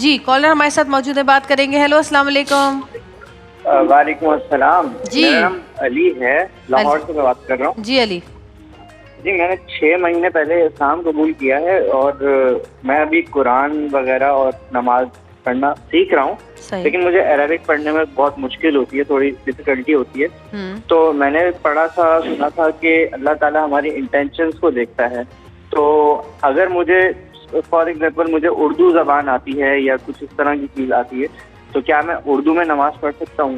جی collar ہمارے ساتھ موجود ہے، بات کریں گے. ہیلو السلام علیکم. وعلیکم السلام. جی میرا نام علی ہے، لاہور سے میں بات کر رہا ہوں. جی علی. جی میں نے 6 مہینے پہلے اسلام قبول کیا ہے اور میں ابھی قرآن وغیرہ اور نماز پڑھنا سیکھ رہا ہوں. لیکن مجھے عربک پڑھنے میں بہت مشکل ہوتی ہے، تھوڑی ڈفیکلٹی ہوتی ہے. تو میں نے پڑھا تھا، سنا تھا کہ اللہ تعالیٰ ہماری انٹینشنس کو دیکھتا ہے. تو اگر مجھے فار ایگزامپل مجھے اردو زبان آتی ہے یا کچھ اس طرح کی چیز آتی ہے تو کیا میں اردو میں نماز پڑھ سکتا ہوں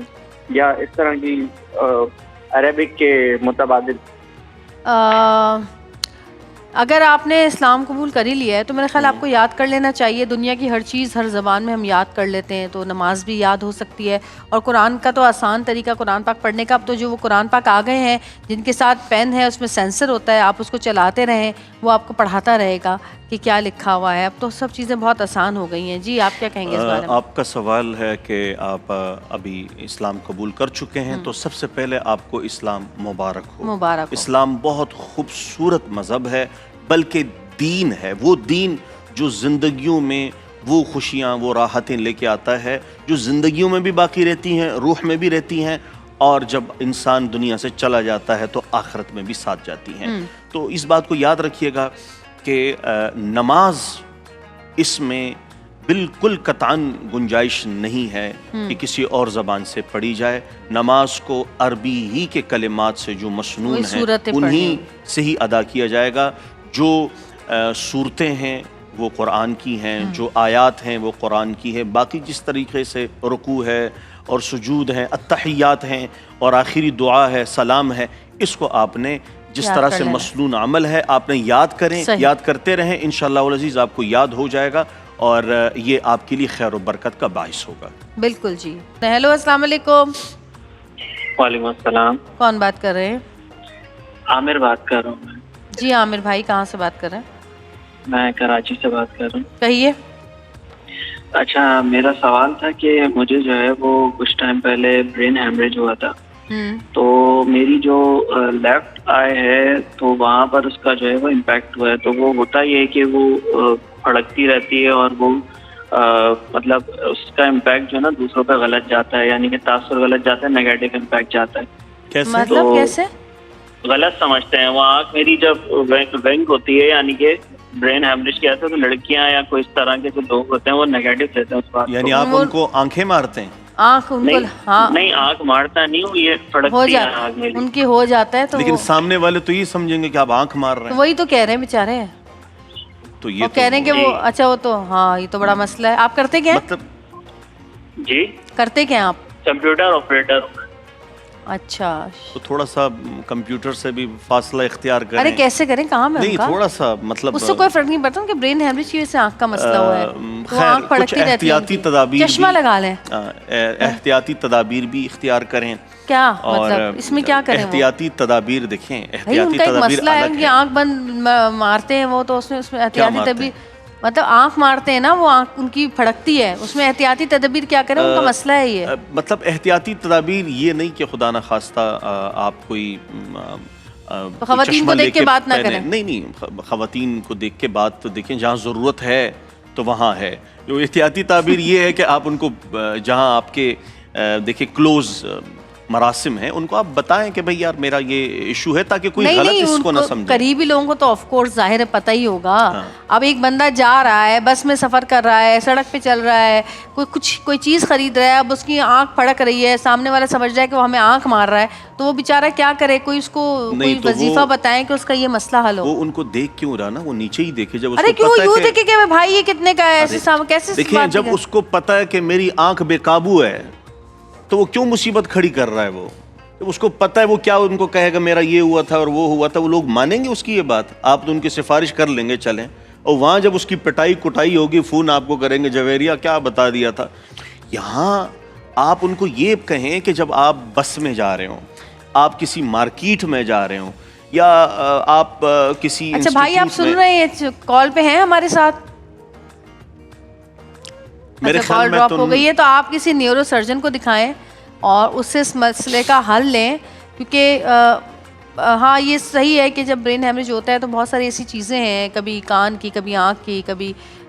یا اس طرح کی عربک کے متبادل؟ اگر آپ نے اسلام قبول کر ہی لیا ہے تو میرا خیال آپ کو یاد کر لینا چاہیے. دنیا کی ہر چیز ہر زبان میں ہم یاد کر لیتے ہیں، تو نماز بھی یاد ہو سکتی ہے. اور قرآن کا تو آسان طریقہ قرآن پاک پڑھنے کا، اب تو جو وہ قرآن پاک آ گئے ہیں جن کے ساتھ پین ہے، اس میں سینسر ہوتا ہے، آپ اس کو چلاتے رہیں، وہ آپ کو پڑھاتا رہے گا کہ کیا لکھا ہوا ہے. اب تو سب چیزیں بہت آسان ہو گئی ہیں. جی آپ کیا کہیں گے اس بارے میں؟ آپ کا سوال ہے کہ آپ ابھی اسلام قبول کر چکے ہیں، تو سب سے پہلے آپ کو اسلام مبارک ہو. مبارک ہو. اسلام بہت خوبصورت مذہب ہے، بلکہ دین ہے، وہ دین جو زندگیوں میں وہ خوشیاں وہ راحتیں لے کے آتا ہے جو زندگیوں میں بھی باقی رہتی ہیں، روح میں بھی رہتی ہیں، اور جب انسان دنیا سے چلا جاتا ہے تو آخرت میں بھی ساتھ جاتی ہیں. تو اس بات کو یاد رکھیے گا کہ نماز اس میں بالکل قطعاً گنجائش نہیں ہے کہ کسی اور زبان سے پڑھی جائے. نماز کو عربی ہی کے کلمات سے جو مسنون ہیں انہی سے ہی ادا کیا جائے گا. جو صورتیں ہیں وہ قرآن کی ہیں، جو آیات ہیں وہ قرآن کی ہے. باقی جس طریقے سے رکوع ہے اور سجود ہیں، التحیات ہیں اور آخری دعا ہے، سلام ہے، اس کو آپ نے جس طرح سے مسنون عمل ہے آپ نے یاد کریں، یاد کرتے رہیں. انشاءاللہ العزیز آپ کو یاد ہو جائے گا اور یہ آپ کے لیے خیر و برکت کا باعث ہوگا. بالکل. جی ہیلو السلام علیکم. وعلیکم السلام. کون بات کر رہے ہیں؟ عامر بات کر رہا ہوں میں. جی عامر بھائی کہاں سے بات کر رہے ہیں؟ میں کراچی سے بات کر رہا ہوں. کہیے. اچھا میرا سوال تھا کہ مجھے جو ہے وہ کچھ ٹائم پہلے برین ہیمریج ہوا تھا. تو میری جو لیفٹ آئی ہے تو وہاں پر اس کا جو ہے وہ امپیکٹ ہوا ہے. تو وہ ہوتا یہ ہے کہ وہ پھڑکتی رہتی ہے اور وہ مطلب اس کا امپیکٹ جو ہے نا دوسروں پہ غلط جاتا ہے، یعنی کہ تاثر غلط جاتا ہے، نیگیٹو امپیکٹ جاتا ہے. کیسے؟ مطلب کیسے؟ غلط سمجھتے ہیں. وہ آنکھ میری جب وینک ہوتی ہے، یعنی کہ برین ہیمریج کیا تھا، تو لڑکیاں یا کوئی اس طرح کے جو لوگ ہوتے ہیں وہ نیگیٹو لیتے ہیں اس بات. یعنی آپ ان کو آنکھیں مارتے ہیں؟ آنکھ ان کو نہیں آنکھ مارتا نہیں ہوں، یہ پھڑکتی ہے آنکھ میری. ان کی ہو جاتا ہے تو لیکن سامنے والے تو یہ سمجھیں گے کہ آپ آنکھ مار رہے ہیں. وہی تو کہہ رہے ہیں بیچارے. تو یہ کہہ رہے ہیں کہ وہ اچھا وہ تو ہاں یہ تو بڑا مسئلہ ہے. آپ کرتے کیا ہیں؟ مطلب جی کرتے کیا ہیں آپ؟ Computer operator. اچھا تو تھوڑا سا کمپیوٹر سے بھی فاصلہ اختیار کریں. ارے کیسے کریں، کہاں میں نہیں تھوڑا سا مطلب اس سے کوئی فرق نہیں پڑتا کہ برین ہیمریج کی وجہ سے آنکھ کا مسئلہ ہوا ہے. خیر کچھ احتیاطی تدابیر، چشمہ لگا لیں، احتیاطی تدابیر بھی اختیار کریں. کیا مطلب اس میں کیا کریں؟ احتیاطی تدابیر دیکھیں، احتیاطی تدابیر مسئلہ ہے کہ آنکھ بند مارتے ہیں وہ، تو اس میں احتیاطی تدابیر مطلب آنکھ مارتے ہیں نا، وہ آنکھ ان کی پھڑکتی ہے، اس میں احتیاطی تدابیر کیا کریں؟ ان کا مسئلہ ہے یہ. مطلب احتیاطی تدابیر یہ نہیں کہ خدا نخواستہ آپ کوئی خواتین کو دیکھ کے بات نہ کریں. نہیں خواتین کو دیکھ کے بات تو دیکھیں جہاں ضرورت ہے تو وہاں ہے. جو احتیاطی تعبیر یہ ہے کہ آپ ان کو جہاں آپ کے دیکھیں کلوز مراسم ہیں ان کو آپ بتائیں کہ بھئی یار میرا یہ ایشو ہے، تاکہ کوئی غلط اس کو نہ سمجھے. قریبی لوگوں کو تو آف کورس ظاہر ہے پتہ ہی ہوگا. اب ایک بندہ جا رہا ہے، بس میں سفر کر رہا ہے، سڑک پہ چل رہا ہے، کوئی چیز خرید رہا ہے، اب اس کی آنکھ پھڑک رہی ہے، سامنے والا سمجھ رہا ہے کہ وہ ہمیں آنکھ مار رہا ہے، تو وہ بیچارہ کیا کرے؟ کوئی اس کو کوئی وظیفہ بتائیں کہ اس کا یہ مسئلہ حل ہو. وہ ان کو دیکھ کیوں رہا نا، وہ نیچے ہی دیکھے. جب ارے کیوں یوں دیکھے کہ بھائی یہ کتنے کا ہے، کیسے دیکھیں جب اس کو پتہ ہے کہ میری آنکھ بے قابو ہے تو وہ کیوں مصیبت کھڑی کر رہا ہے؟ وہ اس کو پتہ ہے وہ کیا ان کو کہے گا میرا یہ ہوا تھا اور وہ ہوا تھا. وہ لوگ مانیں گے اس کی یہ بات؟ آپ تو ان کی سفارش کر لیں گے چلیں، اور وہاں جب اس کی پٹائی کٹائی ہوگی فون آپ کو کریں گے جویریہ کیا بتا دیا تھا. یہاں آپ ان کو یہ کہیں کہ جب آپ بس میں جا رہے ہوں، آپ کسی مارکیٹ میں جا رہے ہوں، یا آپ کسی اچھا بھائی آپ سن رہے ہیں، کال پہ ہیں ہمارے ساتھ؟ میرے کال ڈراپ ہو گئی ہے تو آپ کسی نیورو سرجن کو دکھائیں اور اس سے اس مسئلے کا حل لیں. کیونکہ ہاں یہ صحیح ہے کہ جب برین ہیمریج ہوتا ہے تو بہت ساری ایسی چیزیں ہیں، کبھی کان کی، کبھی آنکھ کی، کبھی